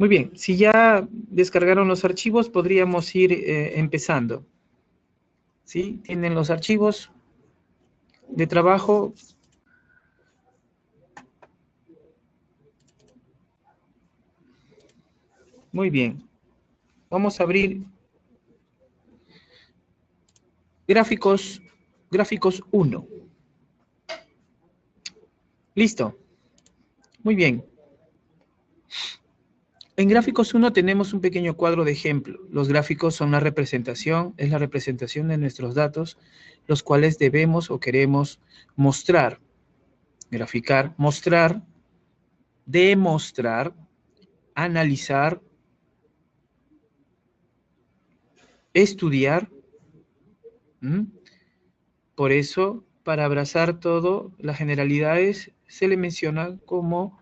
Muy bien, si ya descargaron los archivos, podríamos ir empezando. ¿Sí? Tienen los archivos de trabajo. Muy bien. Vamos a abrir gráficos 1. Listo. Muy bien. En gráficos 1 tenemos un pequeño cuadro de ejemplo. Los gráficos son la representación, es la representación de nuestros datos, los cuales debemos o queremos mostrar, graficar, mostrar, demostrar, analizar, estudiar. Por eso, para abrazar todo, las generalidades se le menciona como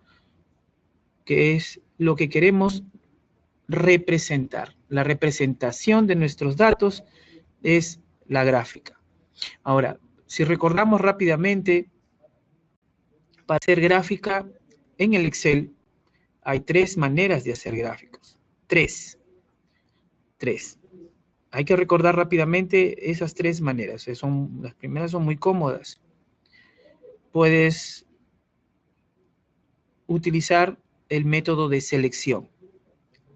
que es lo que queremos representar. La representación de nuestros datos es la gráfica. Ahora, si recordamos rápidamente, para hacer gráfica en el Excel hay 3 maneras de hacer gráficos. 3. Hay que recordar rápidamente esas 3 maneras. Las primeras son muy cómodas. Puedes utilizar el método de selección,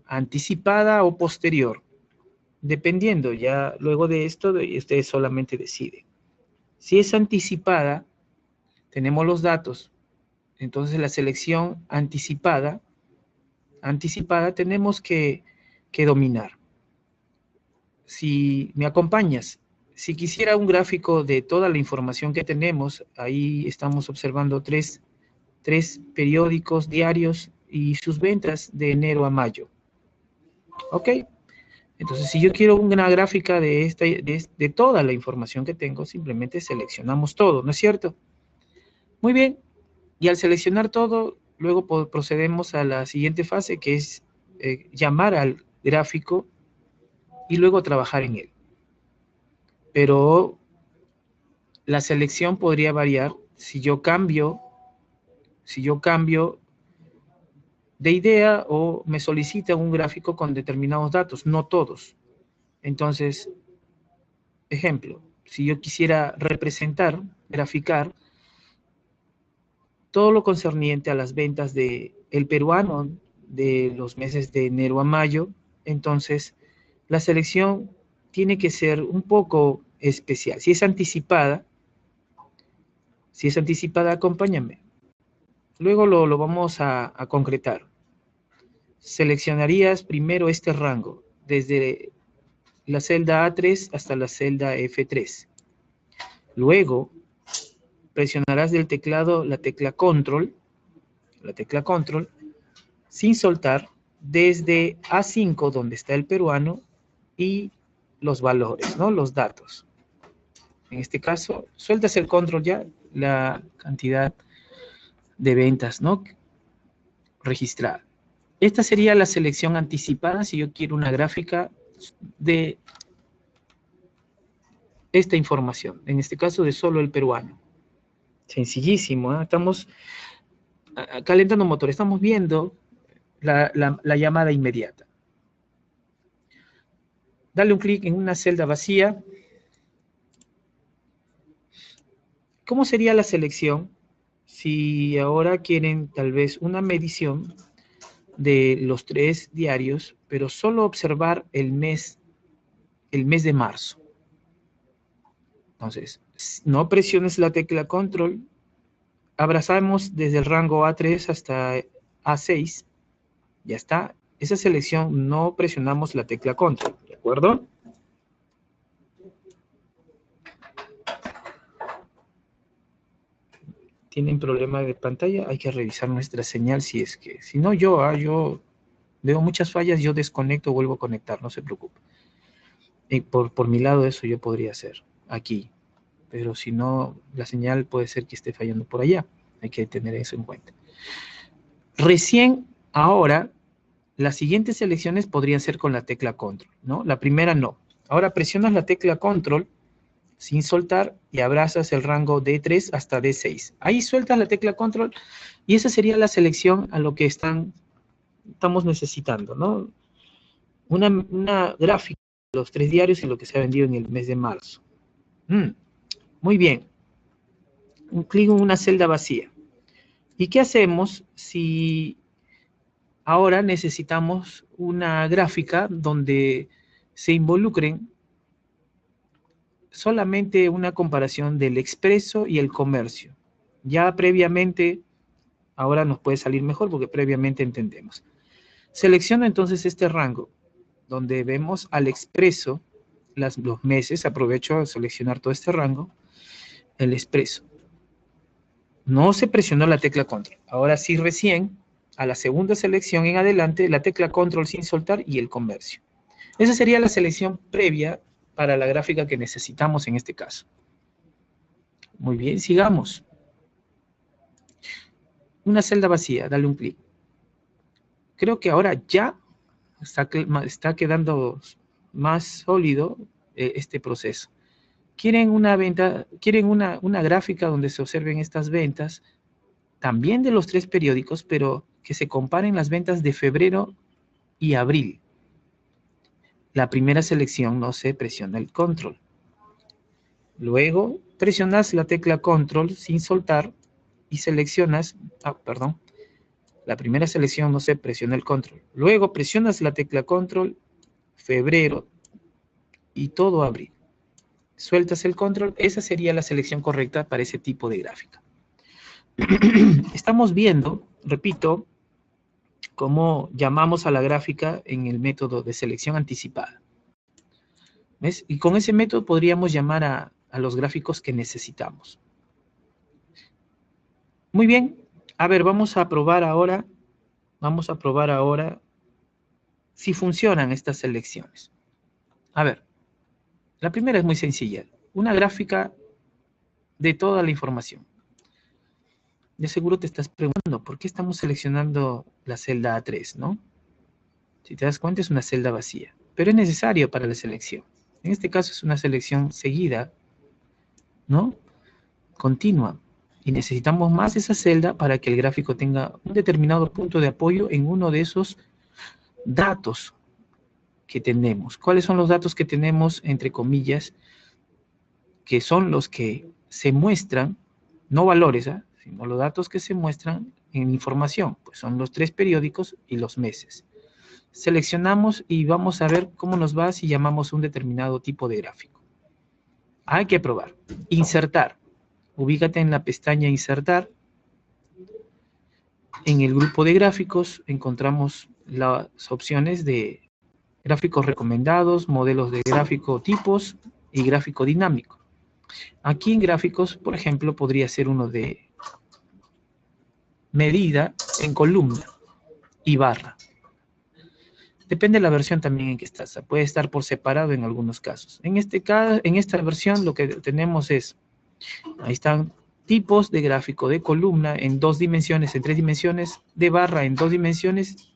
anticipada o posterior, dependiendo. Ya luego de esto, usted solamente decide. Si es anticipada, tenemos los datos. Entonces la selección anticipada tenemos que dominar. Si me acompañas, si quisiera un gráfico de toda la información que tenemos, ahí estamos observando tres periódicos diarios y sus ventas de enero a mayo. ¿Ok? Entonces, si yo quiero una gráfica de toda la información que tengo, simplemente seleccionamos todo, ¿no es cierto? Muy bien. Y al seleccionar todo, luego procedemos a la siguiente fase, que es llamar al gráfico y luego trabajar en él. Pero la selección podría variar si yo cambio de idea o me solicita un gráfico con determinados datos, no todos. Entonces, ejemplo, si yo quisiera representar, graficar, todo lo concerniente a las ventas del peruano de los meses de enero a mayo, entonces la selección tiene que ser un poco especial. Si es anticipada, acompáñame. Luego lo vamos a concretar. Seleccionarías primero este rango, desde la celda A3 hasta la celda F3. Luego, presionarás del teclado la tecla control, sin soltar, desde A5, donde está el peruano, y los valores, ¿no? Los datos. En este caso, sueltas el control ya, la cantidad de ventas, ¿no? Registrada. Esta sería la selección anticipada si yo quiero una gráfica de esta información, en este caso de solo el peruano. Sencillísimo, ¿eh? Estamos calentando motor, estamos viendo la llamada inmediata. Dale un clic en una celda vacía. ¿Cómo sería la selección si ahora quieren tal vez una medición de los 3 diarios, pero solo observar el mes de marzo? Entonces, no presiones la tecla control, abrazamos desde el rango A3 hasta A6, ya está. Esa selección no presionamos la tecla control, ¿de acuerdo? ¿Tienen problema de pantalla? Hay que revisar nuestra señal si no, yo veo muchas fallas, yo desconecto, vuelvo a conectar, no se preocupe. Y por mi lado eso yo podría hacer aquí, pero si no, la señal puede ser que esté fallando por allá. Hay que tener eso en cuenta. Recién ahora, las siguientes selecciones podrían ser con la tecla control, ¿no? La primera no. Ahora presionas la tecla control sin soltar y abrazas el rango D3 hasta D6. Ahí sueltas la tecla control y esa sería la selección a lo que están estamos necesitando, ¿no? Una gráfica de los 3 diarios y lo que se ha vendido en el mes de marzo. Muy bien. Un clic en una celda vacía. ¿Y qué hacemos si ahora necesitamos una gráfica donde se involucren solamente una comparación del expreso y el comercio? Ya previamente, ahora nos puede salir mejor porque previamente entendemos. Selecciono entonces este rango, donde vemos al expreso, los meses, aprovecho a seleccionar todo este rango, el expreso. No se presionó la tecla control. Ahora sí, recién, a la segunda selección en adelante, la tecla control sin soltar y el comercio. Esa sería la selección previa para la gráfica que necesitamos en este caso. Muy bien, sigamos. Una celda vacía, dale un clic. Creo que ahora ya está quedando más sólido este proceso. Quieren una venta, quieren una gráfica donde se observen estas ventas, también de los 3 periódicos, pero que se comparen las ventas de febrero y abril. La primera selección no se presiona el control. Luego presionas la tecla control sin soltar y seleccionas, la primera selección no se presiona el control. Luego presionas la tecla control, febrero y todo abril. Sueltas el control, esa sería la selección correcta para ese tipo de gráfica. Estamos viendo, repito, cómo llamamos a la gráfica en el método de selección anticipada. ¿Ves? Y con ese método podríamos llamar a los gráficos que necesitamos. Muy bien. A ver, vamos a probar ahora si funcionan estas selecciones. A ver, la primera es muy sencilla. Una gráfica de toda la información. De seguro te estás preguntando, ¿por qué estamos seleccionando la celda A3, no? Si te das cuenta, es una celda vacía, pero es necesario para la selección. En este caso es una selección seguida, ¿no? Continua. Y necesitamos más esa celda para que el gráfico tenga un determinado punto de apoyo en uno de esos datos que tenemos. ¿Cuáles son los datos que tenemos, entre comillas, que son los que se muestran, no valores, sino los datos que se muestran en información? Pues son los 3 periódicos y los meses. Seleccionamos y vamos a ver cómo nos va si llamamos un determinado tipo de gráfico. Hay que probar. Insertar. Ubícate en la pestaña Insertar. En el grupo de gráficos encontramos las opciones de gráficos recomendados, modelos de gráfico tipos y gráfico dinámico. Aquí en gráficos, por ejemplo, podría ser uno de medida en columna y barra. Depende de la versión también en que estás. Puede estar por separado en algunos casos. En esta versión lo que tenemos es, ahí están tipos de gráfico de columna en 2 dimensiones, en 3 dimensiones, de barra en 2 dimensiones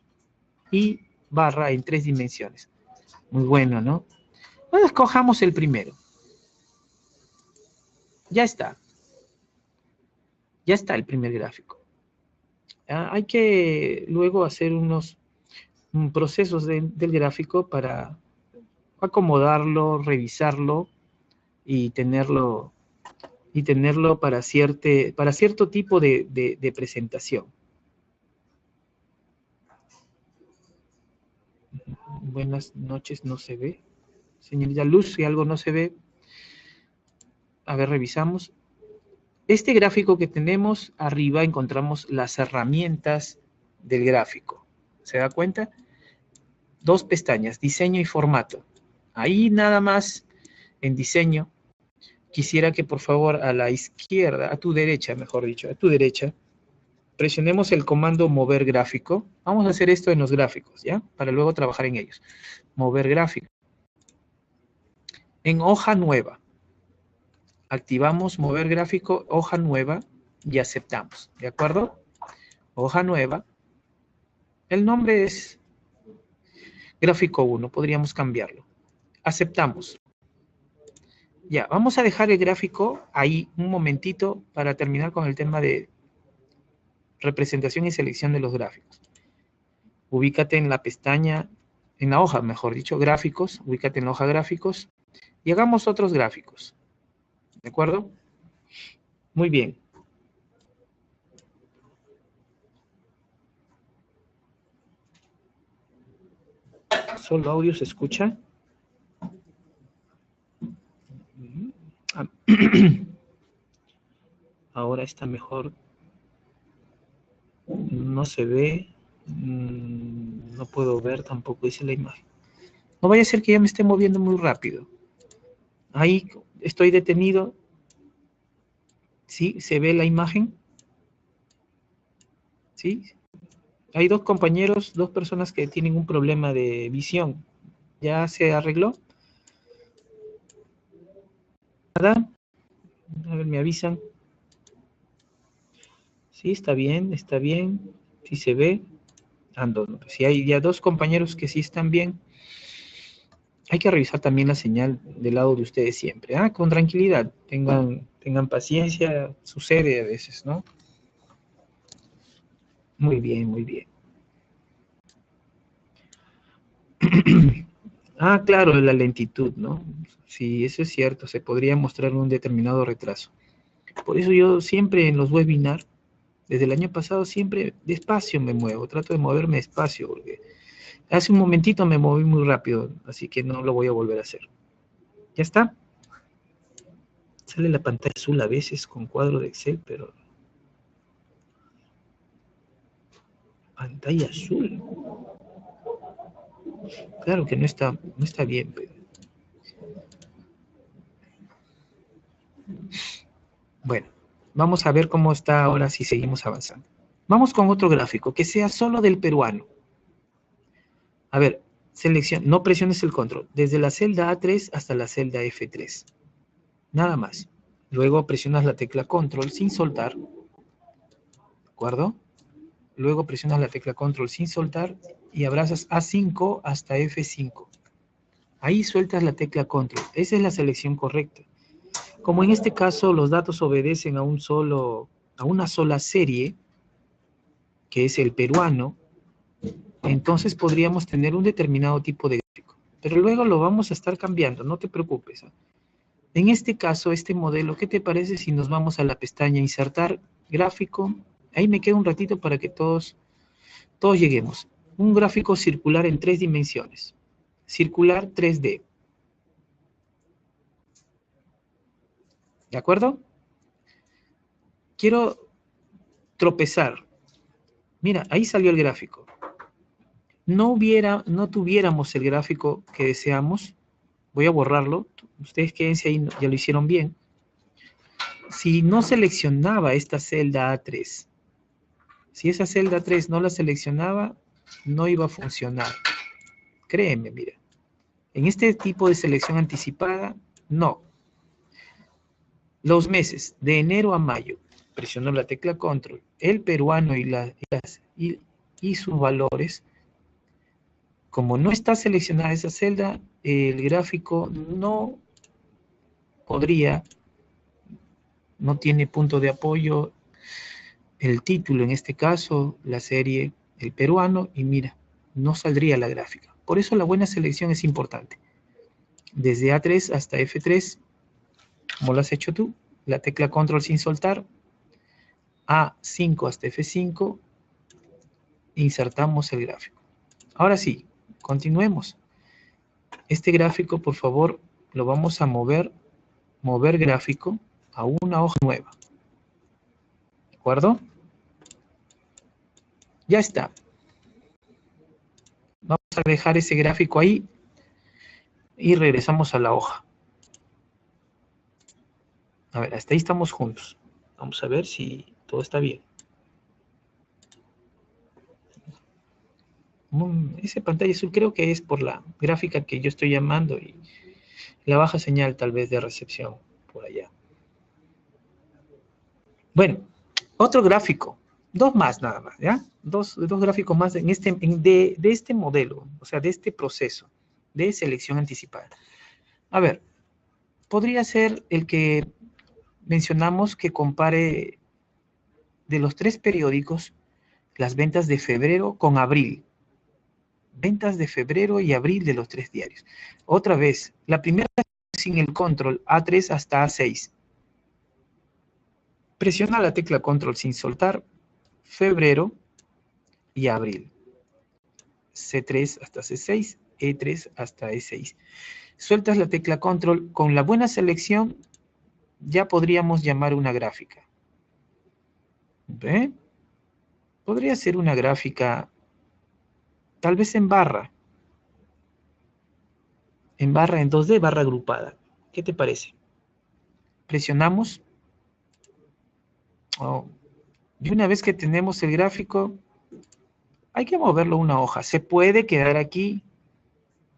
y barra en 3 dimensiones. Muy bueno, ¿no? Bueno, escojamos el primero. Ya está. Ya está el primer gráfico. Hay que luego hacer unos procesos del gráfico para acomodarlo, revisarlo y tenerlo para cierto tipo de presentación. Buenas noches, no se ve. Señorita Luz, si algo no se ve, a ver, revisamos. Este gráfico que tenemos, arriba encontramos las herramientas del gráfico. ¿Se da cuenta? 2 pestañas, diseño y formato. Ahí nada más, en diseño, quisiera que por favor a la izquierda, a tu derecha, mejor dicho, a tu derecha, presionemos el comando mover gráfico. Vamos a hacer esto en los gráficos, ¿ya? Para luego trabajar en ellos. Mover gráfico. En hoja nueva. Activamos mover gráfico, hoja nueva y aceptamos, ¿de acuerdo? Hoja nueva. El nombre es gráfico 1, podríamos cambiarlo. Aceptamos. Ya, vamos a dejar el gráfico ahí un momentito para terminar con el tema de representación y selección de los gráficos. Ubícate en la pestaña, en la hoja, mejor dicho, gráficos. Ubícate en la hoja gráficos y hagamos otros gráficos. ¿De acuerdo? Muy bien. ¿Solo audio se escucha? Ahora está mejor. No se ve. No puedo ver tampoco, dice la imagen. No vaya a ser que ya me esté moviendo muy rápido. Ahí estoy detenido. ¿Sí? ¿Se ve la imagen? ¿Sí? Hay dos compañeros, dos personas que tienen un problema de visión. ¿Ya se arregló? ¿Nada? A ver, me avisan. Sí, está bien, está bien. Sí se ve. Ando. Si hay ya dos compañeros que sí están bien, hay que revisar también la señal del lado de ustedes siempre. Con tranquilidad. Tengan paciencia. Sucede a veces, ¿no? Muy bien, muy bien. Claro, la lentitud, ¿no? Sí, eso es cierto. Se podría mostrar un determinado retraso. Por eso yo siempre en los webinars, desde el año pasado, siempre despacio me muevo. Trato de moverme despacio, porque hace un momentito me moví muy rápido, así que no lo voy a volver a hacer. ¿Ya está? Sale la pantalla azul a veces con cuadro de Excel, pero... Pantalla azul. Claro que no está bien, pero... Bueno, vamos a ver cómo está ahora si seguimos avanzando. Vamos con otro gráfico, que sea solo del peruano. A ver, no presiones el control. Desde la celda A3 hasta la celda F3. Nada más. Luego presionas la tecla control sin soltar. ¿De acuerdo? Luego presionas la tecla control sin soltar y abrazas A5 hasta F5. Ahí sueltas la tecla control. Esa es la selección correcta. Como en este caso los datos obedecen a una sola serie, que es el peruano, entonces podríamos tener un determinado tipo de gráfico. Pero luego lo vamos a estar cambiando, no te preocupes. En este caso, este modelo, ¿qué te parece si nos vamos a la pestaña Insertar Gráfico? Ahí me queda un ratito para que todos lleguemos. Un gráfico circular en 3 dimensiones. Circular 3D. ¿De acuerdo? Quiero tropezar. Mira, ahí salió el gráfico. No tuviéramos el gráfico que deseamos. Voy a borrarlo. Ustedes quédense ahí, ya lo hicieron bien. Si no seleccionaba esta celda A3, si esa celda 3 no la seleccionaba, no iba a funcionar. Créeme, mira. En este tipo de selección anticipada, no. Los meses, de enero a mayo, presionó la tecla control, el peruano y sus valores, como no está seleccionada esa celda, el gráfico no tiene punto de apoyo, el título en este caso, la serie, el peruano, y mira, no saldría la gráfica. Por eso la buena selección es importante. Desde A3 hasta F3, como lo has hecho tú, la tecla control sin soltar, A5 hasta F5, insertamos el gráfico. Ahora sí, continuemos. Este gráfico, por favor, lo vamos a mover gráfico a una hoja nueva. ¿De acuerdo? Ya está. Vamos a dejar ese gráfico ahí y regresamos a la hoja. A ver, hasta ahí estamos juntos. Vamos a ver si todo está bien. Esa pantalla azul creo que es por la gráfica que yo estoy llamando y la baja señal tal vez de recepción por allá. Bueno, otro gráfico. Dos más nada más, ¿ya? Dos gráficos más de este modelo, o sea, de este proceso de selección anticipada. A ver, podría ser el que mencionamos que compare de los 3 periódicos las ventas de febrero con abril. Ventas de febrero y abril de los 3 diarios. Otra vez, la primera sin el control, A3 hasta A6. Presiona la tecla control sin soltar, febrero y abril. C3 hasta C6, E3 hasta E6. Sueltas la tecla control, con la buena selección ya podríamos llamar una gráfica. ¿Ve? Podría ser una gráfica, tal vez en barra. En barra, en 2D, barra agrupada. ¿Qué te parece? Presionamos. Oh. Y una vez que tenemos el gráfico, hay que moverlo una hoja. Se puede quedar aquí,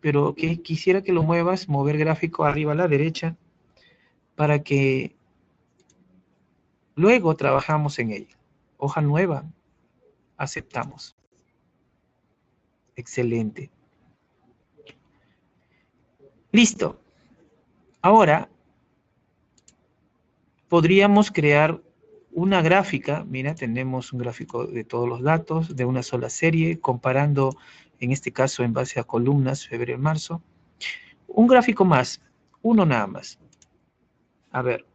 pero quisiera que lo muevas, mover gráfico arriba a la derecha, para que luego trabajamos en ella. Hoja nueva. Aceptamos. Excelente. Listo. Ahora podríamos crear una gráfica. Mira, tenemos un gráfico de todos los datos de una sola serie, comparando, en este caso, en base a columnas, febrero y marzo. Un gráfico más, uno nada más. A ver.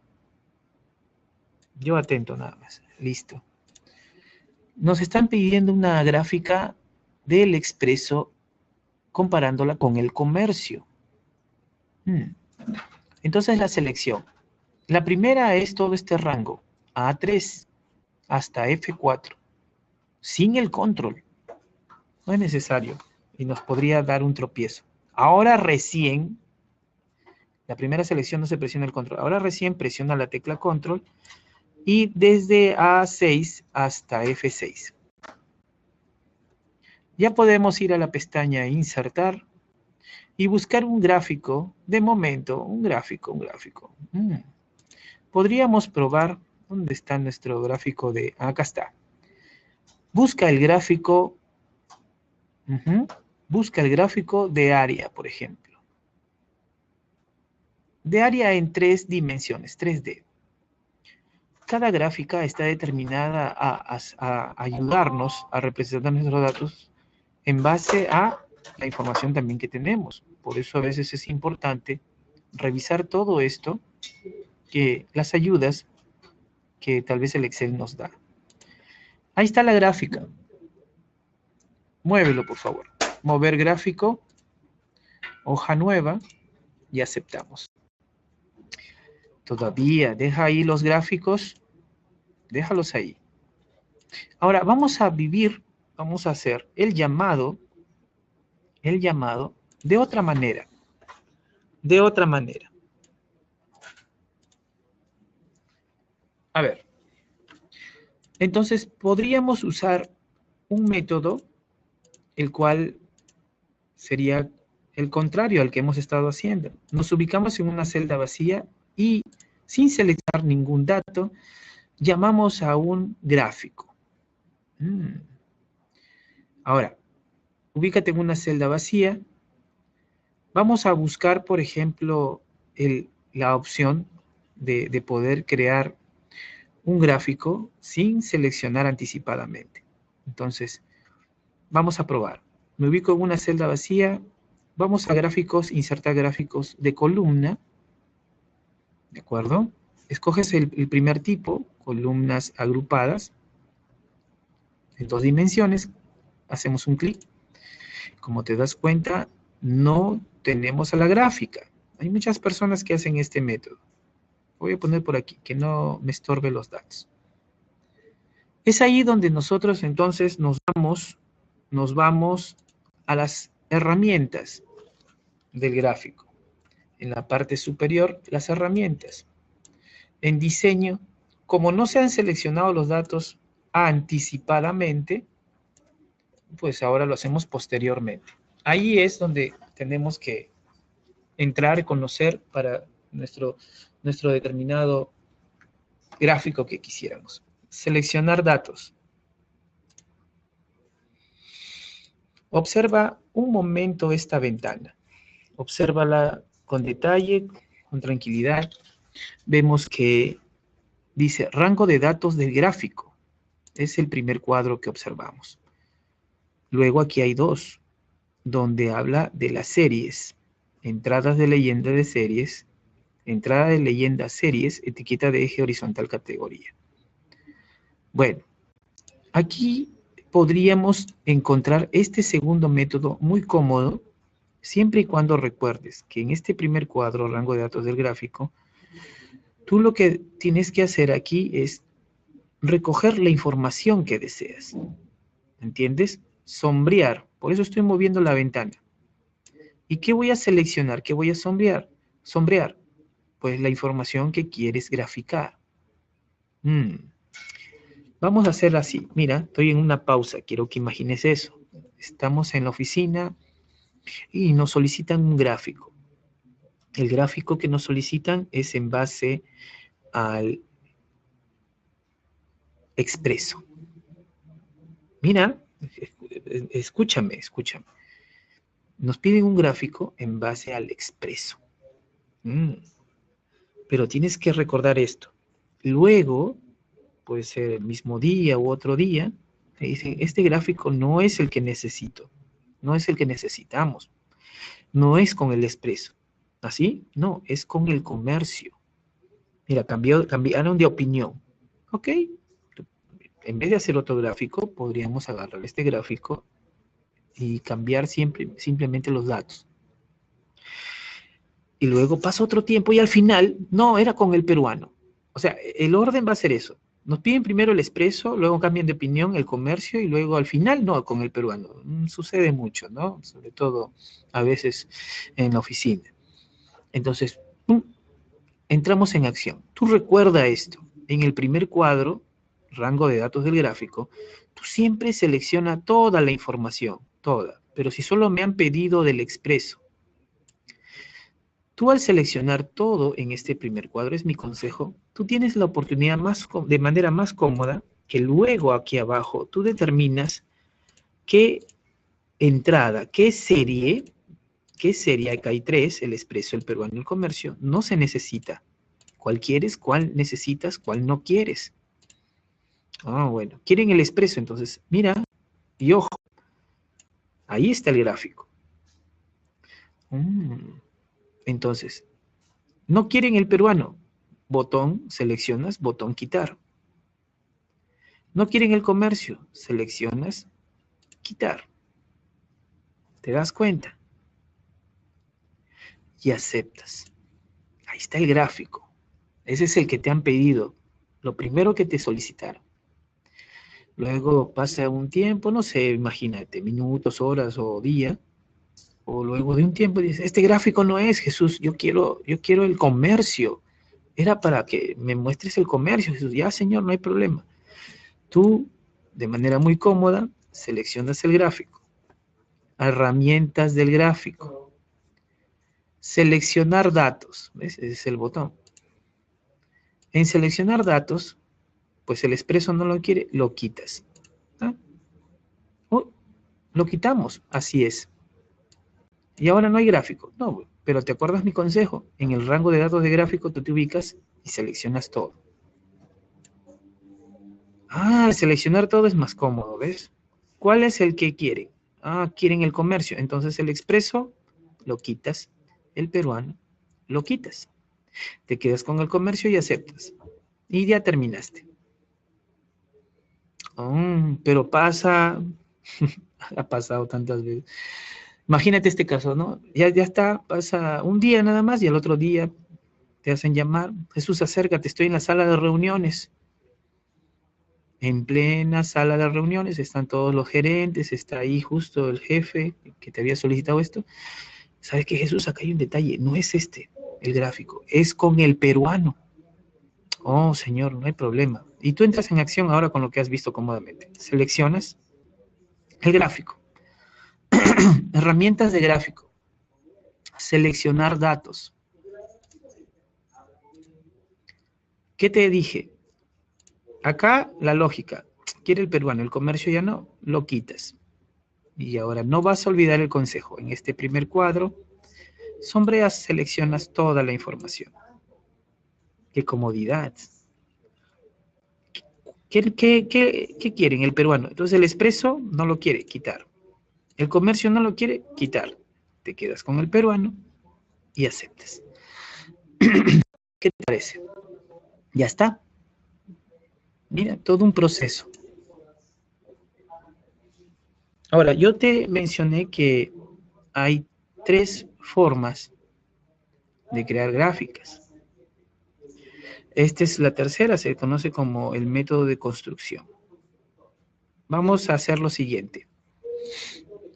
Yo atento nada más. Listo. Nos están pidiendo una gráfica del Expreso comparándola con el comercio. Entonces la selección. La primera es todo este rango, A3 hasta F4, sin el control. No es necesario y nos podría dar un tropiezo. Ahora recién, la primera selección no se presiona el control. Ahora recién presiona la tecla control y desde A6 hasta F6. Ya podemos ir a la pestaña Insertar y buscar un gráfico, de momento, un gráfico. Podríamos probar, ¿dónde está nuestro gráfico de...? Acá está. Busca el gráfico, busca el gráfico de área, por ejemplo. De área en 3 dimensiones, 3D. Cada gráfica está determinada a ayudarnos a representar nuestros datos en base a la información también que tenemos. Por eso a veces es importante revisar todo esto, que las ayudas que tal vez el Excel nos da. Ahí está la gráfica. Muévelo, por favor. Mover gráfico, hoja nueva y aceptamos. Todavía, deja ahí los gráficos, déjalos ahí. Ahora vamos a hacer el llamado de otra manera. A ver, entonces podríamos usar un método, el cual sería el contrario al que hemos estado haciendo. Nos ubicamos en una celda vacía y sin seleccionar ningún dato, llamamos a un gráfico. Ahora, ubícate en una celda vacía. Vamos a buscar, por ejemplo, la opción de poder crear un gráfico sin seleccionar anticipadamente. Entonces, vamos a probar. Me ubico en una celda vacía. Vamos a gráficos, insertar gráficos de columna. ¿De acuerdo? Escoges el primer tipo, columnas agrupadas, en 2 dimensiones. Hacemos un clic. Como te das cuenta, no tenemos a la gráfica. Hay muchas personas que hacen este método. Voy a poner por aquí, que no me estorbe los datos. Es ahí donde nosotros entonces nos vamos a las herramientas del gráfico. En la parte superior, las herramientas. En diseño, como no se han seleccionado los datos anticipadamente, pues ahora lo hacemos posteriormente. Ahí es donde tenemos que entrar y conocer para nuestro determinado gráfico que quisiéramos. Seleccionar datos. Observa un momento esta ventana. Obsérvala con detalle, con tranquilidad. Vemos que dice rango de datos del gráfico. Es el primer cuadro que observamos. Luego aquí hay 2. donde habla de las series, entradas de leyenda de series, entrada de leyenda series, etiqueta de eje horizontal categoría. Bueno, aquí podríamos encontrar este segundo método muy cómodo, siempre y cuando recuerdes que en este primer cuadro, rango de datos del gráfico, tú lo que tienes que hacer aquí es recoger la información que deseas. ¿Entiendes? Sombrear. Por eso estoy moviendo la ventana. ¿Y qué voy a seleccionar? ¿Qué voy a sombrear? Sombrear. Pues la información que quieres graficar. Vamos a hacer así. Mira, estoy en una pausa. Quiero que imagines eso. Estamos en la oficina y nos solicitan un gráfico. El gráfico que nos solicitan es en base al expreso. Mira, escúchame. Nos piden un gráfico en base al expreso. Pero tienes que recordar esto. Luego, puede ser el mismo día u otro día, te dicen, este gráfico no es el que necesito, no es el que necesitamos, no es con el expreso. ¿Así? No, es con el comercio. Mira, cambiaron de opinión. ¿Ok? En vez de hacer otro gráfico, podríamos agarrar este gráfico y cambiar simplemente los datos. Y luego pasa otro tiempo y al final, no, era con el peruano. O sea, el orden va a ser eso. Nos piden primero el expreso, luego cambian de opinión el comercio y luego al final, no, con el peruano. Sucede mucho, ¿no? Sobre todo a veces en la oficina. Entonces, entramos en acción. Tú recuerda esto. En el primer cuadro, rango de datos del gráfico, tú siempre selecciona toda la información, toda. Pero si solo me han pedido del expreso, tú al seleccionar todo en este primer cuadro, es mi consejo, tú tienes la oportunidad de manera más cómoda que luego aquí abajo tú determinas qué entrada, qué serie, acá hay tres, el expreso, el peruano, el comercio, no se necesita. ¿Cuál quieres? ¿Cuál necesitas? ¿Cuál no quieres? Bueno, quieren el expreso, entonces mira y ojo, ahí está el gráfico. Entonces, no quieren el peruano, botón, seleccionas, botón quitar. No quieren el comercio, seleccionas quitar. ¿Te das cuenta? Y aceptas. Ahí está el gráfico. Ese es el que te han pedido. Lo primero que te solicitaron. Luego pasa un tiempo, no sé, imagínate, minutos, horas o día. O luego de un tiempo dices, este gráfico no es, Jesús, yo quiero el comercio. Era para que me muestres el comercio, Jesús. Ya, Señor, no hay problema. Tú, de manera muy cómoda, seleccionas el gráfico. Herramientas del gráfico. Seleccionar datos. ¿Ves? Ese es el botón. En seleccionar datos, pues el expreso no lo quiere, lo quitas. Lo quitamos, así es. Y ahora no hay gráfico. No, pero ¿te acuerdas mi consejo? En el rango de datos de gráfico tú te ubicas y seleccionas todo. Seleccionar todo es más cómodo, ¿ves? ¿Cuál es el que quieren? Quieren el comercio. Entonces el expreso lo quitas. El peruano lo quitas. Te quedas con el comercio y aceptas. Y ya terminaste. Pero pasa... ha pasado tantas veces. Imagínate este caso, ¿no? Ya está, pasa un día nada más y al otro día te hacen llamar. Jesús, acércate, estoy en la sala de reuniones. En plena sala de reuniones están todos los gerentes, está ahí justo el jefe que te había solicitado esto. ¿Sabes qué, Jesús? Acá hay un detalle, no es este el gráfico, es con el peruano. Oh, señor, no hay problema. Y tú entras en acción ahora con lo que has visto cómodamente. Seleccionas el gráfico. Herramientas de gráfico. Seleccionar datos. ¿Qué te dije? Acá la lógica. Quiere el peruano, el comercio ya no, lo quitas. Y ahora no vas a olvidar el consejo. En este primer cuadro, sombreas, seleccionas toda la información. ¡Qué comodidad! ¿Qué quieren? El peruano. Entonces el expreso no lo quiere quitar. El comercio no lo quiere quitar. Te quedas con el peruano y aceptas. ¿Qué te parece? Ya está. Mira, todo un proceso. Ahora, yo te mencioné que hay 3 formas de crear gráficas. Esta es la tercera, se conoce como el método de construcción. Vamos a hacer lo siguiente.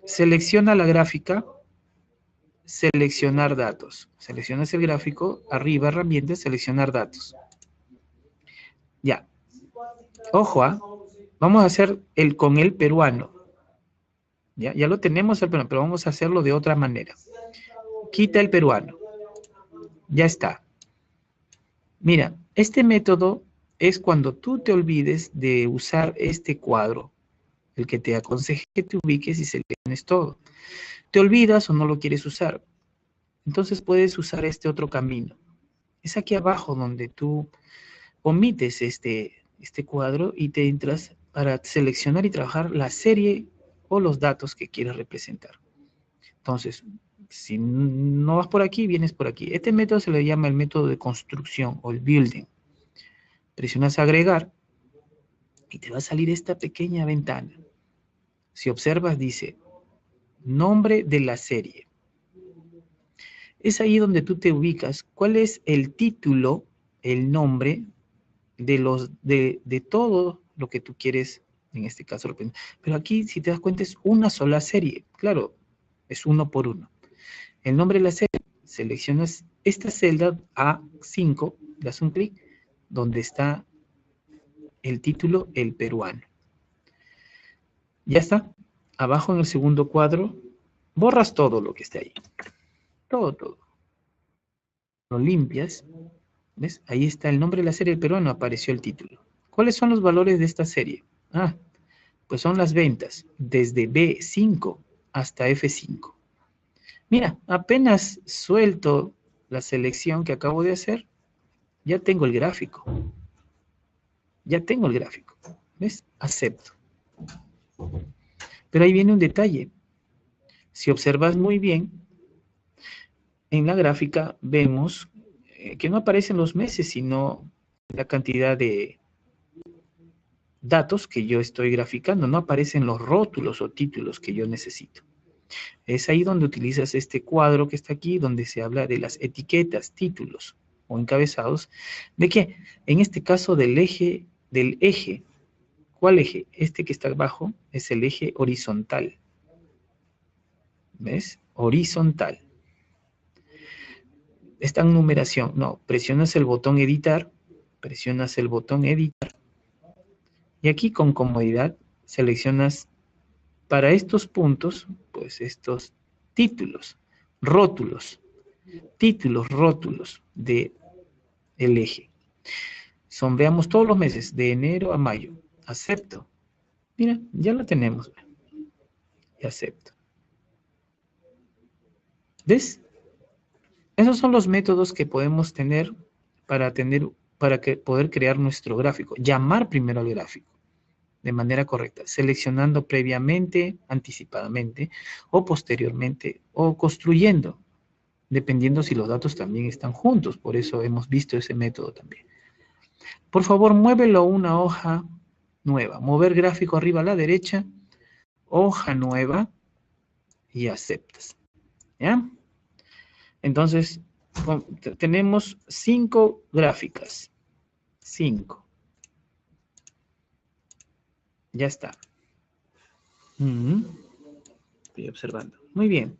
Selecciona la gráfica, seleccionar datos. Seleccionas el gráfico, arriba herramientas, seleccionar datos. Ya. Ojo, vamos a hacer con el peruano. Ya lo tenemos el peruano, pero vamos a hacerlo de otra manera. Quita el peruano. Ya está. Mira, este método es cuando tú te olvides de usar este cuadro, el que te aconseje que te ubiques y selecciones todo. Te olvidas o no lo quieres usar. Entonces puedes usar este otro camino. Es aquí abajo donde tú omites este cuadro y te entras para seleccionar y trabajar la serie o los datos que quieres representar. Entonces, si no vas por aquí, vienes por aquí. Este método se le llama el método de construcción o el building. Presionas agregar y te va a salir esta pequeña ventana. Si observas, dice nombre de la serie. Es ahí donde tú te ubicas. ¿Cuál es el título, el nombre de todo lo que tú quieres, en este caso? Pero aquí, si te das cuenta, es una sola serie. Claro, es uno por uno. El nombre de la serie, seleccionas esta celda A5, das un clic, donde está el título, el peruano. Ya está. Abajo en el segundo cuadro, borras todo lo que está ahí. Todo. Lo limpias. ¿Ves? Ahí está el nombre de la serie, el peruano, apareció el título. ¿Cuáles son los valores de esta serie? Pues son las ventas, desde B5 hasta F5. Mira, apenas suelto la selección que acabo de hacer, ya tengo el gráfico. ¿Ves? Acepto. Pero ahí viene un detalle. Si observas muy bien, en la gráfica vemos que no aparecen los meses, sino la cantidad de datos que yo estoy graficando. No aparecen los rótulos o títulos que yo necesito. Es ahí donde utilizas este cuadro que está aquí, donde se habla de las etiquetas, títulos o encabezados. ¿De qué? En este caso del eje. ¿Cuál eje? Este que está abajo es el eje horizontal. ¿Ves? Horizontal. Está en numeración. No, presionas el botón editar. Y aquí con comodidad seleccionas para estos puntos, pues estos títulos, rótulos de el eje. Veamos todos los meses, de enero a mayo. Acepto. Mira, ya lo tenemos. Y acepto. ¿Ves? Esos son los métodos que podemos tener para poder crear nuestro gráfico. Llamar primero al gráfico de manera correcta, seleccionando previamente, anticipadamente o posteriormente, o construyendo, dependiendo si los datos también están juntos. Por eso hemos visto ese método también. Por favor, muévelo a una hoja nueva. Mover gráfico arriba a la derecha, hoja nueva y aceptas. ¿Ya? Entonces, tenemos 5 gráficas. 5. Ya está. Estoy observando. Muy bien.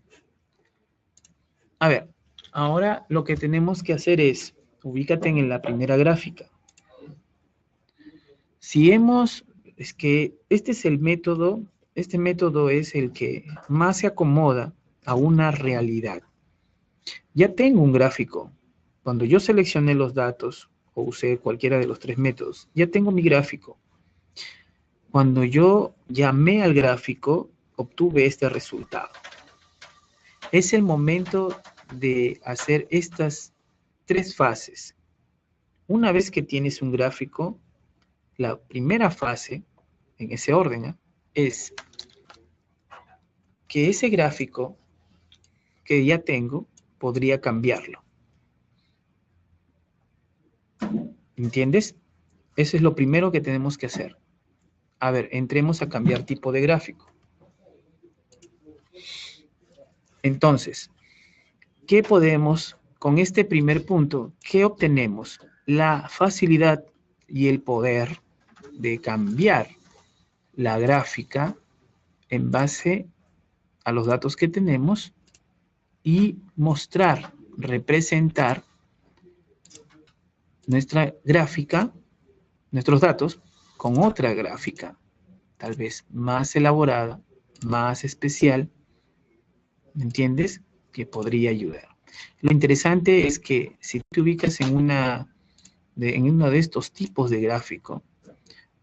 A ver, ahora lo que tenemos que hacer es, ubícate en la primera gráfica. Es que este es el método, este método es el que más se acomoda a una realidad. Ya tengo un gráfico. Cuando yo seleccioné los datos o usé cualquiera de los 3 métodos, ya tengo mi gráfico. Cuando yo llamé al gráfico, obtuve este resultado. Es el momento de hacer estas 3 fases. Una vez que tienes un gráfico, la primera fase, en ese orden, es que ese gráfico que ya tengo podría cambiarlo. ¿Entiendes? Eso es lo primero que tenemos que hacer. A ver, entremos a cambiar tipo de gráfico. Entonces, ¿qué podemos, con este primer punto, qué obtenemos? La facilidad y el poder de cambiar la gráfica en base a los datos que tenemos y mostrar, representar nuestra gráfica, nuestros datos, con otra gráfica, tal vez más elaborada, más especial, ¿me entiendes? Que podría ayudar. Lo interesante es que si te ubicas en uno de estos tipos de gráfico,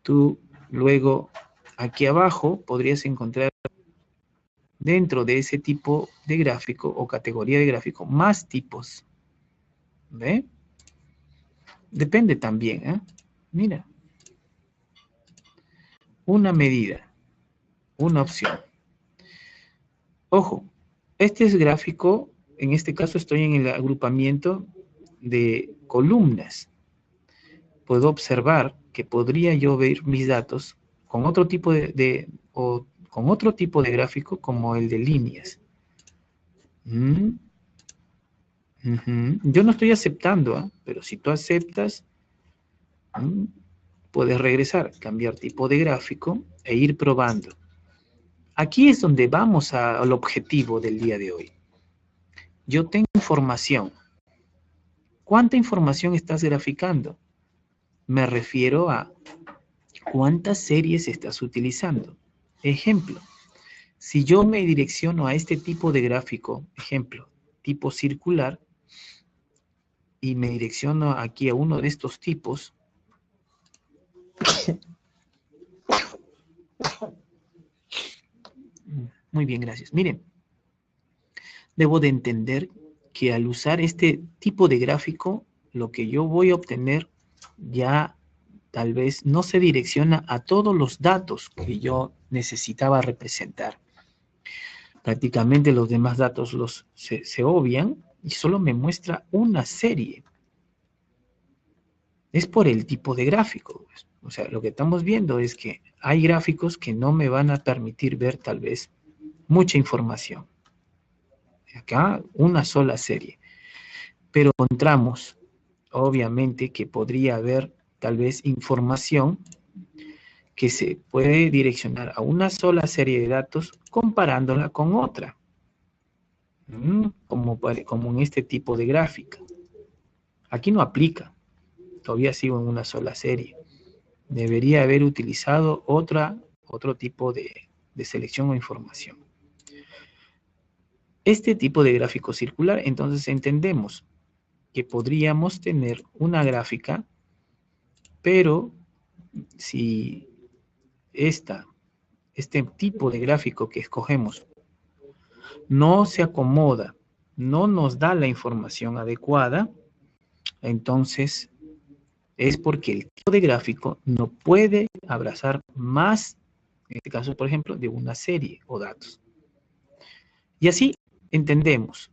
tú luego aquí abajo podrías encontrar dentro de ese tipo de gráfico o categoría de gráfico más tipos. ¿Ve? Depende también, ¿eh? Mira. Una medida, una opción. Ojo, este es gráfico, en este caso estoy en el agrupamiento de columnas. Puedo observar que podría yo ver mis datos con otro tipo con otro tipo de gráfico como el de líneas. Yo no estoy aceptando, ¿eh? Pero si tú aceptas, puedes regresar, cambiar tipo de gráfico e ir probando. Aquí es donde vamos al objetivo del día de hoy. Yo tengo información. ¿Cuánta información estás graficando? Me refiero a cuántas series estás utilizando. Ejemplo, si yo me direcciono a este tipo de gráfico, ejemplo, tipo circular, y me direcciono aquí a uno de estos tipos, muy bien, gracias. Miren, debo de entender que al usar este tipo de gráfico, lo que yo voy a obtener ya tal vez no se direcciona a todos los datos que yo necesitaba representar. Prácticamente los demás datos se obvian y solo me muestra una serie. Es por el tipo de gráfico. Pues. O sea, lo que estamos viendo es que hay gráficos que no me van a permitir ver tal vez mucha información. Acá una sola serie. Pero encontramos, obviamente, que podría haber tal vez información que se puede direccionar a una sola serie de datos comparándola con otra. Como en este tipo de gráfica. Aquí no aplica. Todavía sigo en una sola serie. Debería haber utilizado otro tipo de selección o información. Este tipo de gráfico circular, entonces entendemos que podríamos tener una gráfica, pero si este tipo de gráfico que escogemos no se acomoda, no nos da la información adecuada, entonces es porque el tipo de gráfico no puede abrazar más, en este caso, por ejemplo, de una serie o datos. Y así entendemos.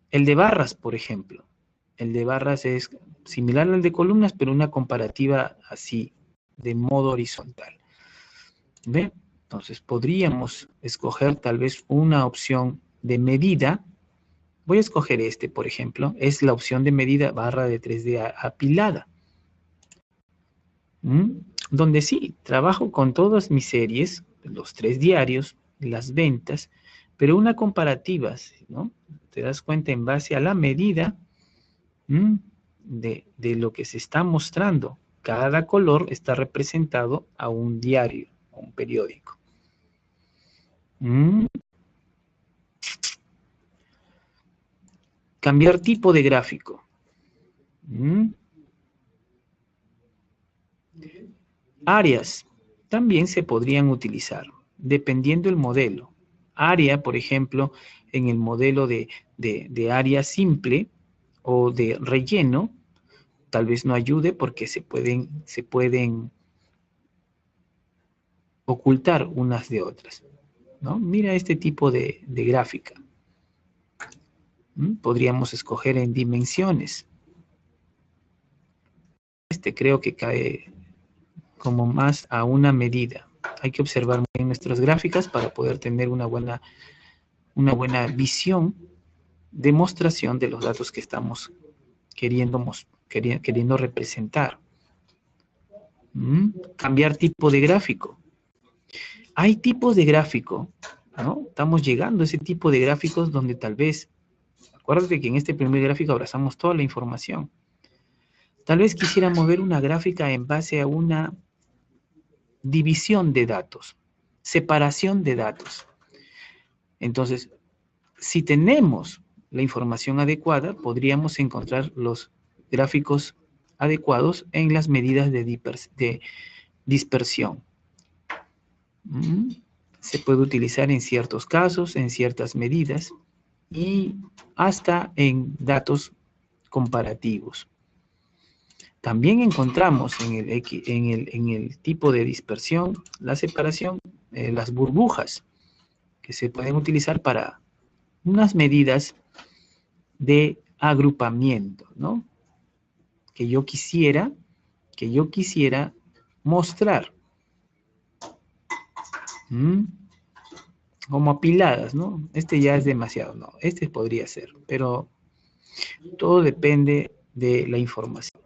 El de barras, por ejemplo. El de barras es similar al de columnas, pero una comparativa así, de modo horizontal. ¿Ve? Entonces podríamos escoger tal vez una opción de medida. Voy a escoger este, por ejemplo. Es la opción de medida barra de 3D apilada. Donde sí, trabajo con todas mis series, los 3 diarios, las ventas, pero una comparativa, ¿no? Te das cuenta en base a la medida de lo que se está mostrando. Cada color está representado a un diario, a un periódico. Cambiar tipo de gráfico. Áreas también se podrían utilizar, dependiendo del modelo. Área, por ejemplo, en el modelo de área simple o de relleno, tal vez no ayude porque se pueden ocultar unas de otras. ¿no? Mira este tipo de gráfica. Podríamos escoger en dimensiones. Este creo que cae como más a una medida. Hay que observar muy bien nuestras gráficas para poder tener una buena visión, demostración de los datos que estamos queriendo representar. Cambiar tipo de gráfico. Hay tipos de gráfico, ¿no? Estamos llegando a ese tipo de gráficos donde tal vez, acuérdate que en este primer gráfico abrazamos toda la información. Tal vez quisiéramos ver una gráfica en base a una división de datos, separación de datos. Entonces, si tenemos la información adecuada, podríamos encontrar los gráficos adecuados en las medidas de dispersión. Se puede utilizar en ciertos casos, en ciertas medidas y hasta en datos comparativos. También encontramos en el tipo de dispersión, la separación, las burbujas, que se pueden utilizar para unas medidas de agrupamiento, ¿no? Que yo quisiera mostrar. Como apiladas, ¿no? Este ya es demasiado, no, este podría ser, pero todo depende de la información.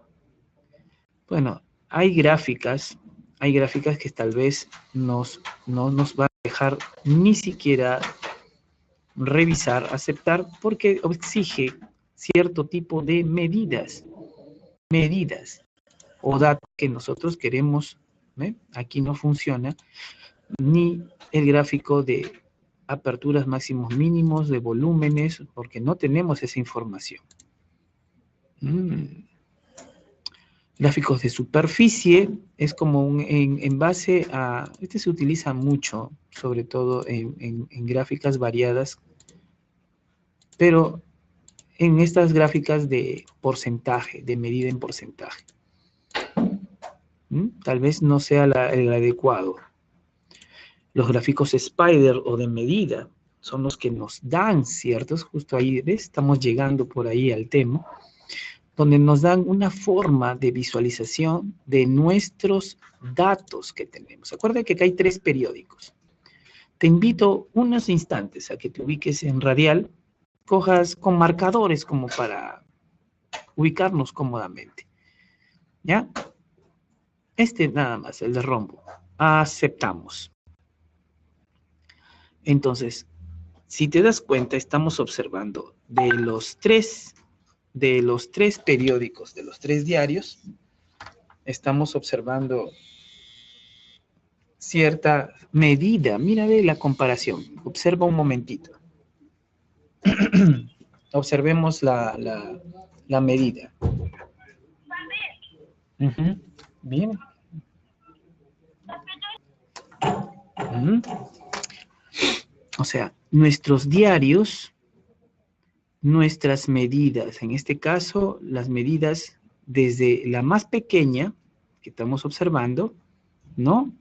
Bueno, hay gráficas que tal vez no nos van a dejar ni siquiera revisar, aceptar, porque exige cierto tipo de medidas o datos que nosotros queremos. Aquí no funciona ni el gráfico de aperturas máximos mínimos, de volúmenes, porque no tenemos esa información. Gráficos de superficie es como en base a, este se utiliza mucho, sobre todo en gráficas variadas, pero en estas gráficas de porcentaje, de medida en porcentaje. Tal vez no sea el adecuado. Los gráficos Spider o de medida son los que nos dan ciertos, justo ahí, ¿ves? Estamos llegando por ahí al tema, donde nos dan una forma de visualización de nuestros datos que tenemos. Acuérdate que acá hay 3 periódicos. Te invito unos instantes a que te ubiques en radial, cojas con marcadores como para ubicarnos cómodamente. ¿Ya? Este nada más, el de rombo. Aceptamos. Entonces, si te das cuenta, estamos observando de los tres periódicos, de los 3 diarios, estamos observando cierta medida. Mira de la comparación. Observa un momentito. Observemos la medida. Bien. O sea, nuestros diarios, nuestras medidas, en este caso, las medidas desde la más pequeña que estamos observando, ¿no?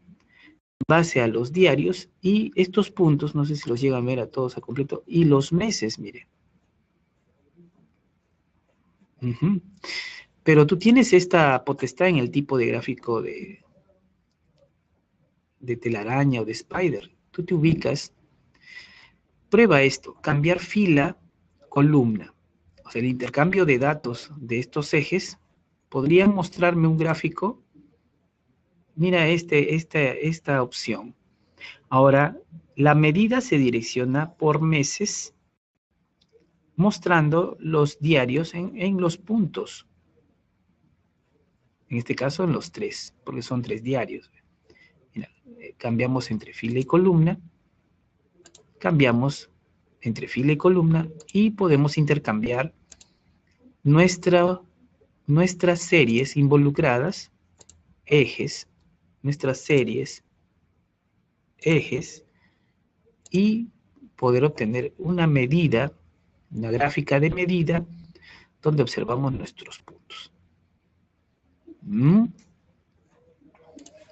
Base a los diarios y estos puntos, no sé si los llegan a ver a todos a completo, y los meses, mire. Pero tú tienes esta potestad en el tipo de gráfico de telaraña o de Spider. Tú te ubicas. Prueba esto, cambiar fila, columna. O sea, el intercambio de datos de estos ejes podrían mostrarme un gráfico. Mira esta opción. Ahora, la medida se direcciona por meses, mostrando los diarios en los puntos. En este caso, en los 3, porque son 3 diarios. Mira, cambiamos entre fila y columna. Cambiamos entre fila y columna y podemos intercambiar nuestras series involucradas, ejes, nuestras series, ejes, y poder obtener una medida, una gráfica de medida, donde observamos nuestros puntos.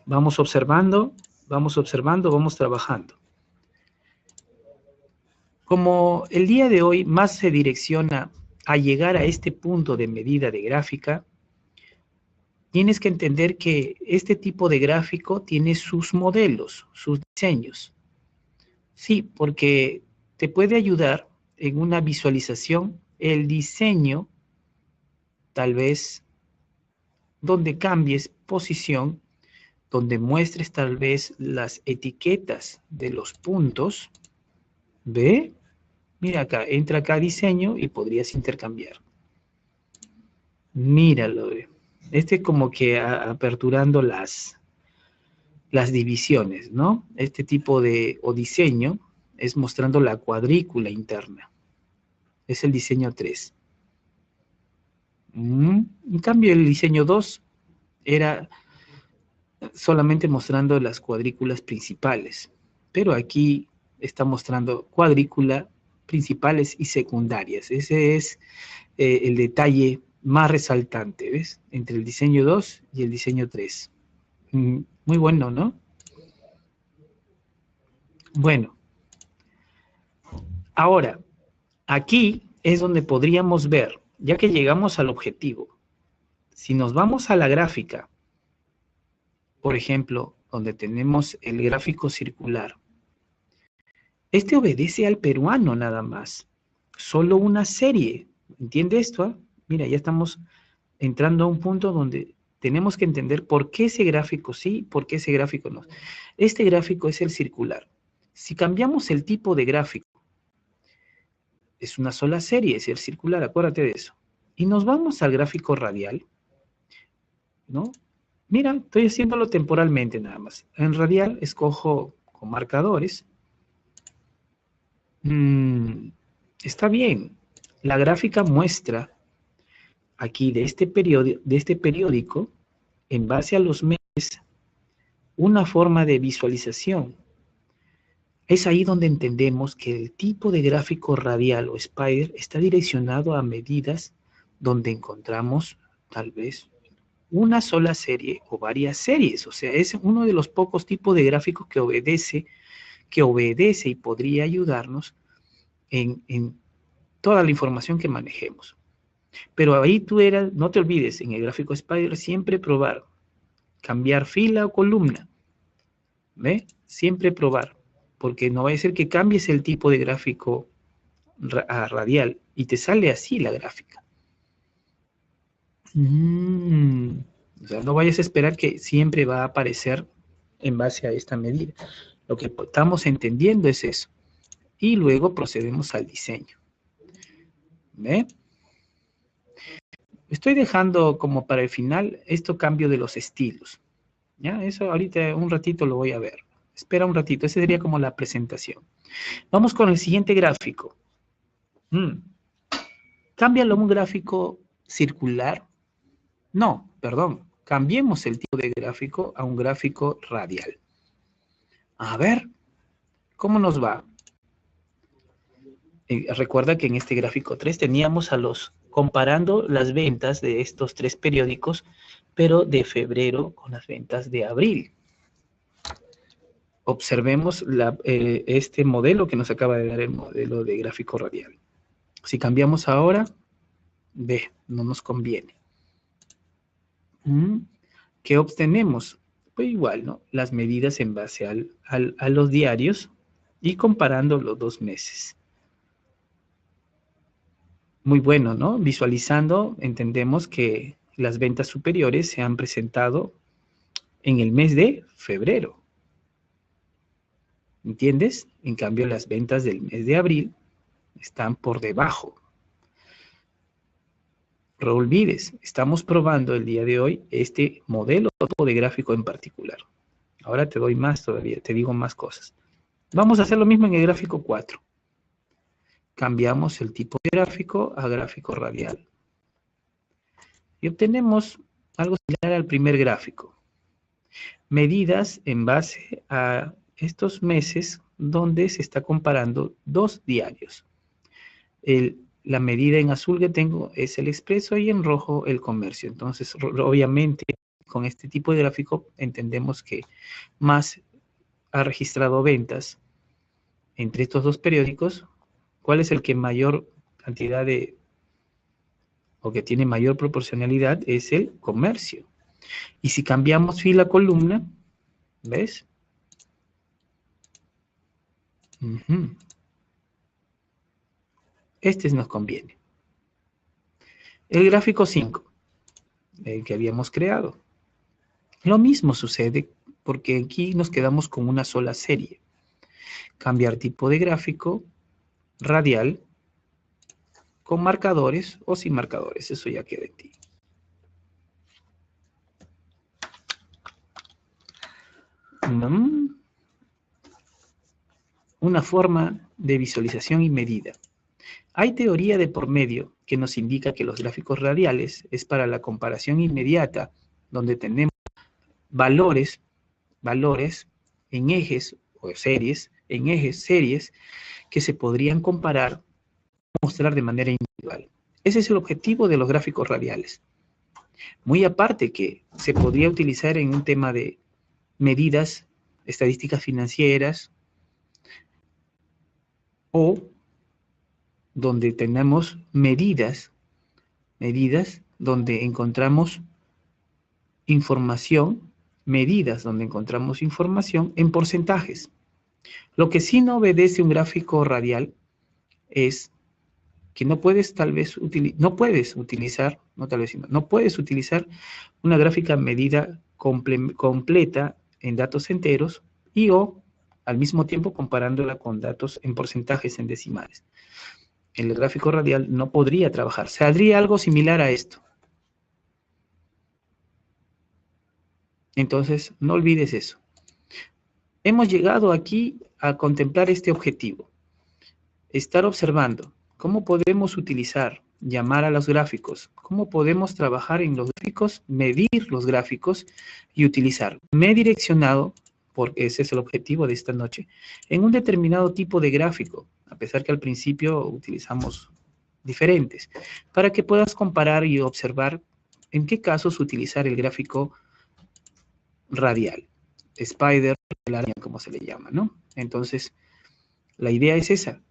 Vamos observando, vamos trabajando. Como el día de hoy más se direcciona a llegar a este punto de medida de gráfica, tienes que entender que este tipo de gráfico tiene sus modelos, sus diseños. Sí, porque te puede ayudar en una visualización el diseño, tal vez donde cambies posición, donde muestres tal vez las etiquetas de los puntos. ¿Ve? Mira acá, entra acá diseño y podrías intercambiar. Míralo, ¿ve? Este como que aperturando las divisiones, ¿no? Este tipo de, o diseño, es mostrando la cuadrícula interna. Es el diseño 3. En cambio, el diseño 2 era solamente mostrando las cuadrículas principales. Pero aquí está mostrando cuadrícula principales y secundarias. Ese es el detalle más resaltante, ¿ves? Entre el diseño 2 y el diseño 3. Muy bueno, ¿no? Bueno, ahora, aquí es donde podríamos ver, ya que llegamos al objetivo, si nos vamos a la gráfica, por ejemplo, donde tenemos el gráfico circular, este obedece al peruano nada más, solo una serie, ¿entiende esto? Mira, ya estamos entrando a un punto donde tenemos que entender por qué ese gráfico sí, por qué ese gráfico no. Este gráfico es el circular. Si cambiamos el tipo de gráfico, es una sola serie, es el circular, acuérdate de eso. Y nos vamos al gráfico radial, ¿no? Mira, estoy haciéndolo temporalmente nada más. En radial escojo con marcadores. Está bien. La gráfica muestra aquí de este periódico, en base a los meses, una forma de visualización. Es ahí donde entendemos que el tipo de gráfico radial o spider está direccionado a medidas donde encontramos tal vez una sola serie o varias series. O sea, es uno de los pocos tipos de gráficos que obedece y podría ayudarnos en toda la información que manejemos. Pero ahí no te olvides, en el gráfico spider siempre probar, cambiar fila o columna. ¿Ve? Siempre probar, porque no va a ser que cambies el tipo de gráfico a radial y te sale así la gráfica. O sea, no vayas a esperar que siempre va a aparecer en base a esta medida. Lo que estamos entendiendo es eso. Y luego procedemos al diseño. ¿Ve? Estoy dejando como para el final esto cambio de los estilos. ¿Ya? Eso ahorita un ratito lo voy a ver. Espera un ratito, ese sería como la presentación. Vamos con el siguiente gráfico. Cámbialo a un gráfico circular. No, perdón. Cambiemos el tipo de gráfico a un gráfico radial. A ver, ¿cómo nos va? Recuerda que en este gráfico 3 teníamos comparando las ventas de estos 3 periódicos, pero de febrero con las ventas de abril. Observemos este modelo que nos acaba de dar el modelo de gráfico radial. Si cambiamos ahora, ve, no nos conviene. ¿Qué obtenemos? Pues igual, ¿no? Las medidas en base a los diarios y comparando los 2 meses. Muy bueno, ¿no? Visualizando, entendemos que las ventas superiores se han presentado en el mes de febrero. ¿Entiendes? En cambio, las ventas del mes de abril están por debajo. No olvides, estamos probando el día de hoy este modelo de gráfico en particular. Ahora te doy más todavía, te digo más cosas. Vamos a hacer lo mismo en el gráfico 4. Cambiamos el tipo de gráfico a gráfico radial. Y obtenemos algo similar al primer gráfico. Medidas en base a estos meses donde se está comparando 2 diarios. La medida en azul que tengo es el expreso y en rojo el comercio. Entonces, obviamente, con este tipo de gráfico entendemos que más ha registrado ventas entre estos 2 periódicos ¿Cuál es el que mayor cantidad de, o que tiene mayor proporcionalidad? Es el comercio. Y si cambiamos fila columna, ¿ves? Este nos conviene. El gráfico 5, el que habíamos creado. Lo mismo sucede porque aquí nos quedamos con una sola serie. Cambiar tipo de gráfico, radial, con marcadores o sin marcadores, eso ya queda en ti. Una forma de visualización y medida. Hay teoría de por medio que nos indica que los gráficos radiales es para la comparación inmediata, donde tenemos valores en ejes o series, series que se podrían comparar o mostrar de manera individual. Ese es el objetivo de los gráficos radiales. Muy aparte que se podría utilizar en un tema de medidas, estadísticas financieras, o donde tenemos medidas donde encontramos información, en porcentajes. Lo que sí no obedece un gráfico radial es que no puedes utilizar una gráfica medida completa en datos enteros y o al mismo tiempo comparándola con datos en porcentajes en decimales. El gráfico radial no podría trabajar. Saldría algo similar a esto. Entonces, no olvides eso. Hemos llegado aquí a contemplar este objetivo. Estar observando cómo podemos llamar a los gráficos, cómo podemos trabajar en los gráficos, medir los gráficos y utilizar me direccionado, porque ese es el objetivo de esta noche, en un determinado tipo de gráfico, a pesar que al principio utilizamos diferentes, para que puedas comparar y observar en qué casos utilizar el gráfico radial, spider, como se le llama, ¿no? Entonces, la idea es esa,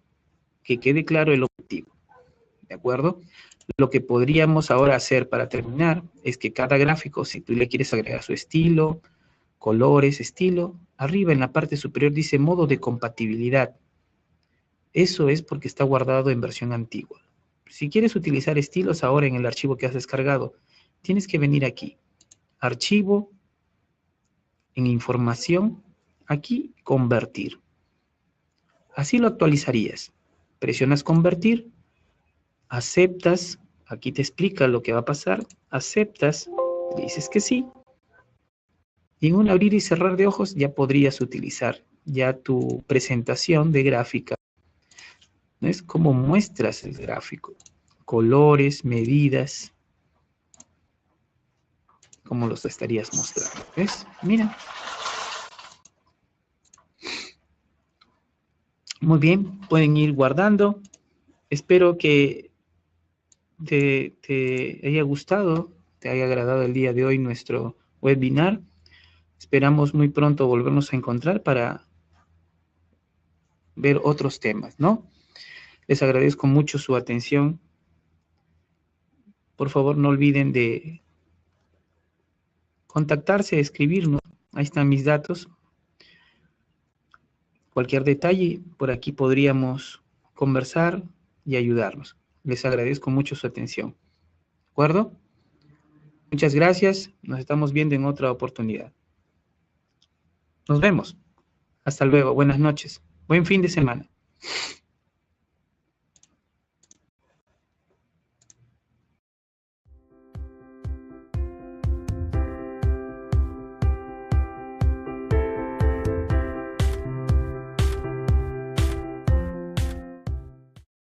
que quede claro el objetivo, ¿de acuerdo? Lo que podríamos ahora hacer para terminar es que cada gráfico, si tú le quieres agregar su estilo, colores, estilo, arriba en la parte superior dice modo de compatibilidad. Eso es porque está guardado en versión antigua. Si quieres utilizar estilos ahora en el archivo que has descargado, tienes que venir aquí, archivo, en información, aquí convertir. Así lo actualizarías. Presionas convertir, aceptas, aquí te explica lo que va a pasar, aceptas, dices que sí, y en un abrir y cerrar de ojos ya podrías utilizar ya tu presentación de gráfica. ¿No es cómo muestras el gráfico? Colores, medidas, ¿cómo los estarías mostrando? ¿Ves? Mira. Muy bien, pueden ir guardando. Espero que te haya gustado, te haya agradado el día de hoy nuestro webinar. Esperamos muy pronto volvernos a encontrar para ver otros temas, ¿no? Les agradezco mucho su atención. Por favor, no olviden de contactarse, escribirnos. Ahí están mis datos. Cualquier detalle, por aquí podríamos conversar y ayudarnos. Les agradezco mucho su atención. ¿De acuerdo? Muchas gracias. Nos estamos viendo en otra oportunidad. Nos vemos. Hasta luego. Buenas noches. Buen fin de semana.